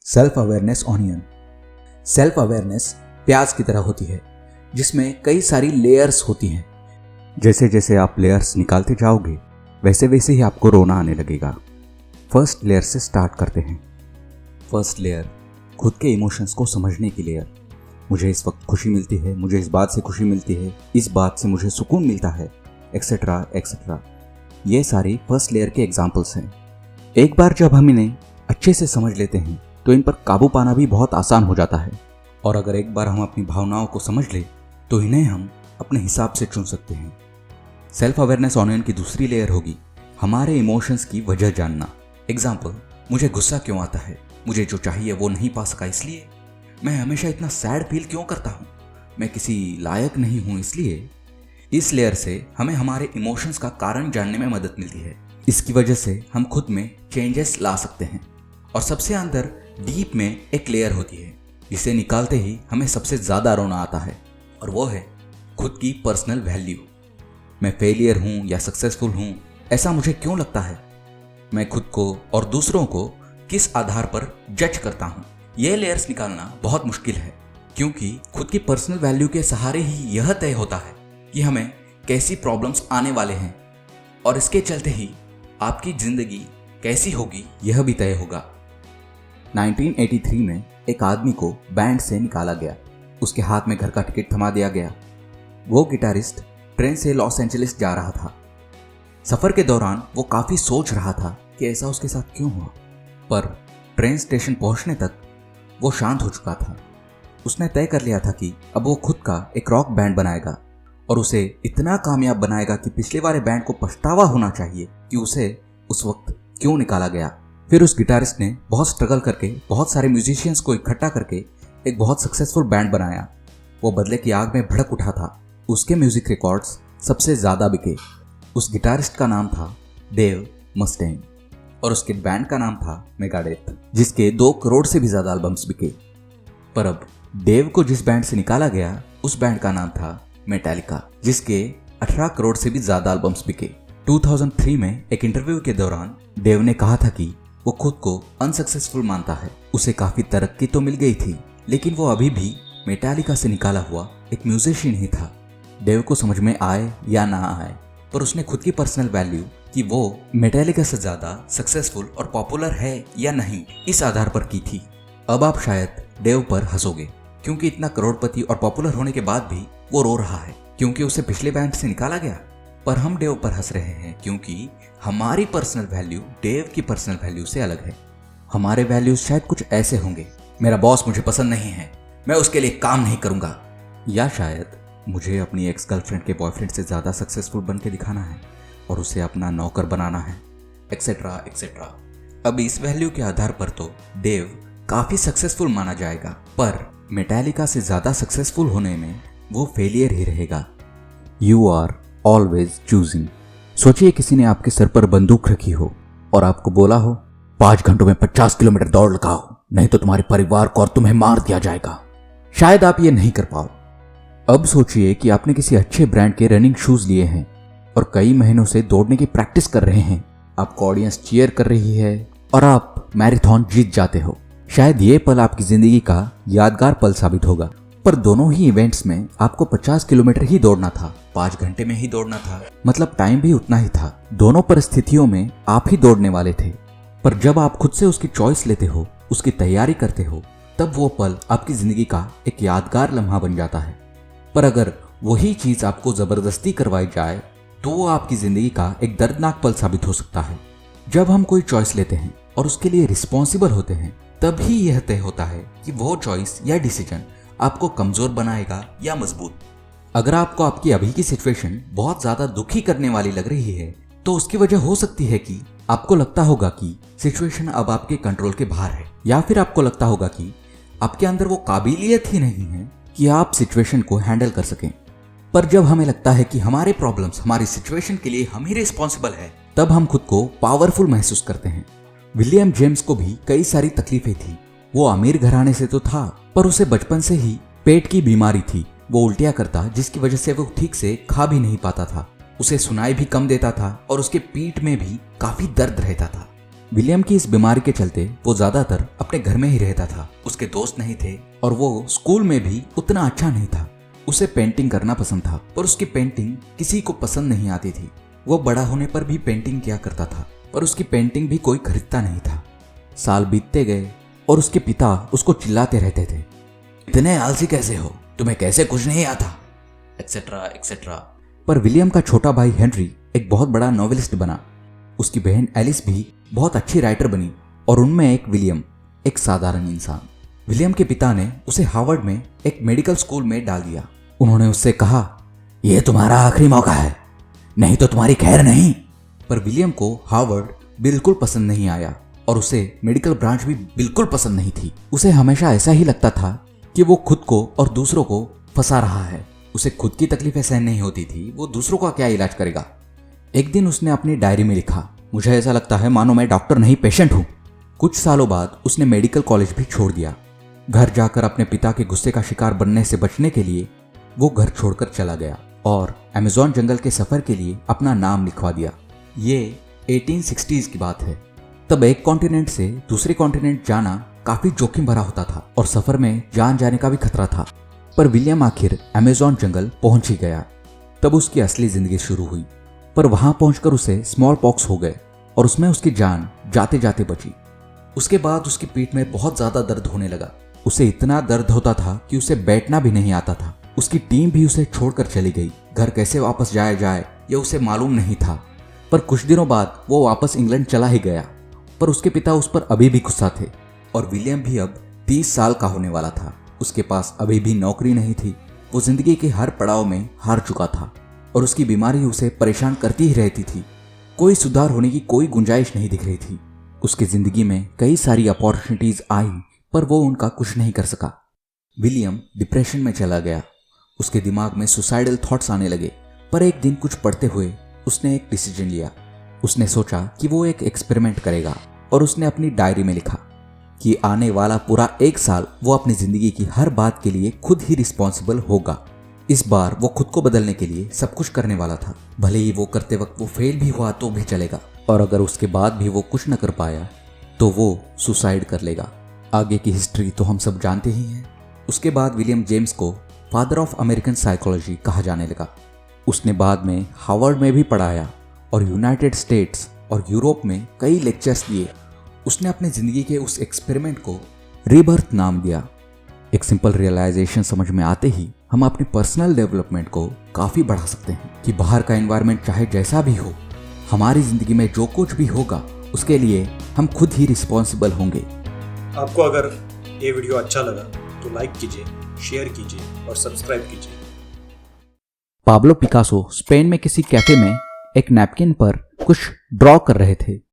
Self awareness onion. Self awareness प्याज की तरह होती है जिसमें कई सारी लेयर्स होती हैं। जैसे जैसे आप लेयर्स निकालते जाओगे वैसे वैसे ही आपको रोना आने लगेगा। फर्स्ट लेयर से स्टार्ट करते हैं। फर्स्ट लेयर खुद के इमोशंस को समझने की लेयर। मुझे इस वक्त खुशी मिलती है, मुझे इस बात से खुशी मिलती है, इस बात से मुझे सुकून मिलता है, एक्सेट्रा एक्सेट्रा। ये सारी फर्स्ट लेयर के एग्जाम्पल्स हैं। एक बार जब हम इन्हें अच्छे से समझ लेते हैं तो इन पर काबू पाना भी बहुत आसान हो जाता है। और अगर एक बार हम अपनी भावनाओं को समझ लें तो इन्हें हम अपने हिसाब से चुन सकते हैं। सेल्फ अवेयरनेस ऑनियन की दूसरी लेयर होगी हमारे इमोशंस की वजह जानना। एग्जाम्पल, मुझे गुस्सा क्यों आता है, मुझे जो चाहिए वो नहीं पा सका इसलिए, मैं हमेशा इतना सैड फील क्यों करता हूँ, मैं किसी लायक नहीं हूँ इसलिए। इस लेयर से हमें हमारे इमोशंस का कारण जानने में मदद मिलती है। इसकी वजह से हम खुद में चेंजेस ला सकते हैं। और सबसे अंदर डीप में एक लेयर होती है जिसे निकालते ही हमें सबसे ज़्यादा रोना आता है, और वो है खुद की पर्सनल वैल्यू। मैं फेलियर हूँ या सक्सेसफुल हूँ, ऐसा मुझे क्यों लगता है, मैं खुद को और दूसरों को किस आधार पर जज करता हूँ। ये लेयर्स निकालना बहुत मुश्किल है क्योंकि खुद की पर्सनल वैल्यू के सहारे ही यह तय होता है कि हमें कैसी प्रॉब्लम्स आने वाले हैं, और इसके चलते ही आपकी ज़िंदगी कैसी होगी यह भी तय होगा। 1983 में एक आदमी को बैंड से निकाला गया। उसके हाथ में घर का टिकट थमा दिया गया। वो गिटारिस्ट ट्रेन से लॉस एंजलिस जा रहा था। सफ़र के दौरान वो काफ़ी सोच रहा था कि ऐसा उसके साथ क्यों हुआ, पर ट्रेन स्टेशन पहुंचने तक वो शांत हो चुका था। उसने तय कर लिया था कि अब वो खुद का एक रॉक बैंड बनाएगा और उसे इतना कामयाब बनाएगा कि पिछले वाले बैंड को पछतावा होना चाहिए कि उसे उस वक्त क्यों निकाला गया। फिर उस गिटारिस्ट ने बहुत स्ट्रगल करके बहुत सारे म्यूजिशियंस को इकट्ठा करके एक बहुत सक्सेसफुल बैंड बनाया। वो बदले की आग में भड़क उठा था। उसके म्यूजिक रिकॉर्ड्स सबसे ज़्यादा बिके। उस गिटारिस्ट का नाम था डेव मस्टेन और उसके बैंड का नाम था मेगाडेथ, जिसके 2 करोड़ से भी ज़्यादा एल्बम्स बिके। पर अब डेव को जिस बैंड से निकाला गया उस बैंड का नाम था मेटालिका, जिसके 18 करोड़ से भी ज़्यादा एल्बम्स बिके। 2003 में एक इंटरव्यू के दौरान डेव ने कहा था कि वो खुद को अनसक्सेसफुल मानता है। उसे काफ़ी तरक्की तो मिल गई थी लेकिन वो अभी भी मेटालिका से निकाला हुआ एक म्यूजिशियन ही था। डेव को समझ में आए या ना आए, पर उसने खुद की पर्सनल वैल्यू कि वो मेटालिका से ज़्यादा सक्सेसफुल और पॉपुलर है या नहीं इस आधार पर की थी। अब आप शायद डेव पर हंसोगे क्योंकि इतना करोड़पति और पॉपुलर होने के बाद भी वो रो रहा है क्योंकि उसे पिछले बैंड से निकाला गया। पर हम डेव पर हंस रहे हैं क्योंकि हमारी पर्सनल वैल्यू डेव की पर्सनल वैल्यू से अलग है। हमारे वैल्यूज शायद कुछ ऐसे होंगे, मेरा बॉस मुझे पसंद नहीं है, मैं उसके लिए काम नहीं करूंगा, या शायद मुझे अपनी एक्स गर्लफ्रेंड के बॉयफ्रेंड से ज़्यादा सक्सेसफुल बन के दिखाना है और उसे अपना नौकर बनाना है, एक्सेट्रा एक्सेट्रा। अब इस वैल्यू के आधार पर तो डेव काफ़ी सक्सेसफुल माना जाएगा, पर मेटालिका से ज़्यादा सक्सेसफुल होने में वो फेलियर ही रहेगा। You are always choosing. सोचिए किसी ने आपके सर पर बंदूक रखी हो और आपको बोला हो 5 घंटों में 50 किलोमीटर दौड़ लगाओ, नहीं तो तुम्हारे परिवार को और तुम्हें मार दिया जाएगा। शायद आप ये नहीं कर पाओ। अब सोचिए कि आपने किसी अच्छे ब्रांड के रनिंग शूज लिए हैं और कई महीनों से दौड़ने की प्रैक्टिस कर रहे हैं। आपको ऑडियंस चीयर कर रही है और आप मैराथन जीत जाते हो। शायद ये पल आपकी जिंदगी का यादगार पल साबित होगा। पर दोनों ही इवेंट्स में आपको 50 किलोमीटर ही दौड़ना था, 5 घंटे में ही दौड़ना था, मतलब टाइम भी उतना ही था। दोनों परिस्थितियों में आप ही दौड़ने वाले थे। पर जब आप खुद से उसकी चॉइस लेते हो, उसकी तैयारी करते हो, तब वो पल आपकी जिंदगी का एक यादगार लम्हा बन जाता है। पर अगर वही चीज आपको जबरदस्ती करवाई जाए तो वो आपकी जिंदगी का एक दर्दनाक पल साबित हो सकता है। जब हम कोई चॉइस लेते हैं और उसके लिए रिस्पॉन्सिबल होते हैं तभी यह तय होता है कि वो चॉइस या डिसीजन आपको कमजोर बनाएगा या मजबूत। अगर आपको आपकी अभी की सिचुएशन बहुत ज्यादा दुखी करने वाली लग रही है तो उसकी वजह हो सकती है कि आपको लगता होगा कि सिचुएशन अब आपके कंट्रोल के बाहर है, या फिर आपको लगता होगा कि आपके अंदर वो काबिलियत ही नहीं है कि आप सिचुएशन को हैंडल कर सकें। पर जब हमें लगता है कि हमारे प्रॉब्लम्स हमारी सिचुएशन के लिए हम ही रिस्पॉन्सिबल है, तब हम खुद को पावरफुल महसूस करते हैं। विलियम जेम्स को भी कई सारी तकलीफें थी। वो अमीर घराने से तो था, पर उसे बचपन से ही पेट की बीमारी थी। वो उल्टियां करता जिसकी वजह से वो ठीक से खा भी नहीं पाता था। उसे सुनाई भी कम देता था और उसके पीठ में भी काफी दर्द रहता था। विलियम की इस बीमारी के चलते वो ज्यादातर अपने घर में ही रहता था। उसके दोस्त नहीं थे और वो स्कूल में भी उतना अच्छा नहीं था। उसे पेंटिंग करना पसंद था, पर उसकी पेंटिंग किसी को पसंद नहीं आती थी। वो बड़ा होने पर भी पेंटिंग किया करता था, पर उसकी पेंटिंग भी कोई खरीदता नहीं था। साल बीतते गए और उसके पिता उसको चिल्लाते रहते थे, इतने आलसी कैसे हो, तुम्हें कैसे कुछ नहीं आता, एक्सेट्रा एक्सेट्रा। पर विलियम का छोटा भाई हेनरी एक बहुत बड़ा नॉवेलिस्ट बना। उसकी बहन एलिस भी बहुत अच्छी राइटर बनी और उनमें एक विलियम, एक साधारण इंसान। विलियम के पिता ने उसे हार्वर्ड में एक मेडिकल स्कूल में डाल दिया। उन्होंने उससे कहा, यह तुम्हारा आखिरी मौका है, नहीं तो तुम्हारी खैर नहीं। पर विलियम को हार्वर्ड बिल्कुल पसंद नहीं आया और उसे मेडिकल ब्रांच भी बिल्कुल पसंद नहीं थी। उसे हमेशा ऐसा ही लगता था कि वो खुद को और दूसरों को फंसा रहा है। उसे खुद की तकलीफें सहन नहीं होती थी, वो दूसरों का क्या इलाज करेगा। एक दिन उसने अपनी डायरी में लिखा, मुझे ऐसा लगता है मानो मैं डॉक्टर नहीं पेशेंट हूं। कुछ सालों बाद उसने मेडिकल कॉलेज भी छोड़ दिया। घर जाकर अपने पिता के गुस्से का शिकार बनने से बचने के लिए वो घर छोड़कर चला गया और अमेज़न जंगल के सफर के लिए अपना नाम लिखवा दिया। ये 1860s की बात है। तब एक कॉन्टिनेंट से दूसरे कॉन्टिनेंट जाना काफी जोखिम भरा होता था और सफर में जान जाने का भी खतरा था। पर विलियम आखिर अमेज़न जंगल पहुंच ही गया। तब उसकी असली जिंदगी शुरू हुई। पर वहां पहुंचकर उसे स्मॉल पॉक्स हो गए और उसमें उसकी जान जाते जाते बची। उसके बाद उसकी पीठ में बहुत ज्यादा दर्द होने लगा। उसे इतना दर्द होता था कि उसे बैठना भी नहीं आता था। उसकी टीम भी उसे छोड़कर चली गई। घर कैसे वापस जाए यह उसे मालूम नहीं था। पर कुछ दिनों बाद वो वापस इंग्लैंड चला ही गया। पर उसके पिता उस पर अभी भी गुस्सा थे और विलियम भी अब 30 साल का होने वाला था। उसके पास अभी भी नौकरी नहीं थी। वो जिंदगी के हर पड़ाव में हार चुका था और उसकी बीमारी उसे परेशान करती ही रहती थी। कोई सुधार होने की कोई गुंजाइश नहीं दिख रही थी। उसकी जिंदगी में कई सारी अपॉर्चुनिटीज आई, पर वो उनका कुछ नहीं कर सका। विलियम डिप्रेशन में चला गया। उसके दिमाग में सुसाइडल थॉट्स आने लगे। पर एक दिन कुछ पढ़ते हुए उसने एक डिसीजन लिया। उसने सोचा कि वो एक एक्सपेरिमेंट करेगा और उसने अपनी डायरी में लिखा कि आने वाला पूरा 1 साल वो अपनी जिंदगी की हर बात के लिए खुद ही रिस्पॉन्सिबल होगा। इस बार वो खुद को बदलने के लिए सब कुछ करने वाला था। भले ही वो करते वक्त वो फेल भी हुआ तो भी चलेगा, और अगर उसके बाद भी वो कुछ न कर पाया तो वो सुसाइड कर लेगा। आगे की हिस्ट्री तो हम सब जानते ही हैं। उसके बाद विलियम जेम्स को फादर ऑफ अमेरिकन साइकोलॉजी कहा जाने लगा। उसने बाद में हार्वर्ड में भी पढ़ाया और यूनाइटेड स्टेट्स और यूरोप में कई लेक्चर्स दिए। उसने अपनी जिंदगी के उस एक्सपेरिमेंट को रीबर्थ नाम दिया। एक सिंपल रियलाइजेशन समझ में आते ही हम अपनी पर्सनल डेवलपमेंट को काफ़ी बढ़ा सकते हैं कि बाहर का एनवायरनमेंट चाहे जैसा भी हो, हमारी ज़िंदगी में जो कुछ भी होगा उसके लिए हम खुद ही रिस्पॉन्सिबल होंगे। आपको अगर ये वीडियो अच्छा लगा तो लाइक कीजिए, शेयर कीजिए और सब्सक्राइब कीजिए। पाब्लो पिकासो स्पेन में किसी कैफे में एक नैपकिन पर कुछ ड्रॉ कर रहे थे।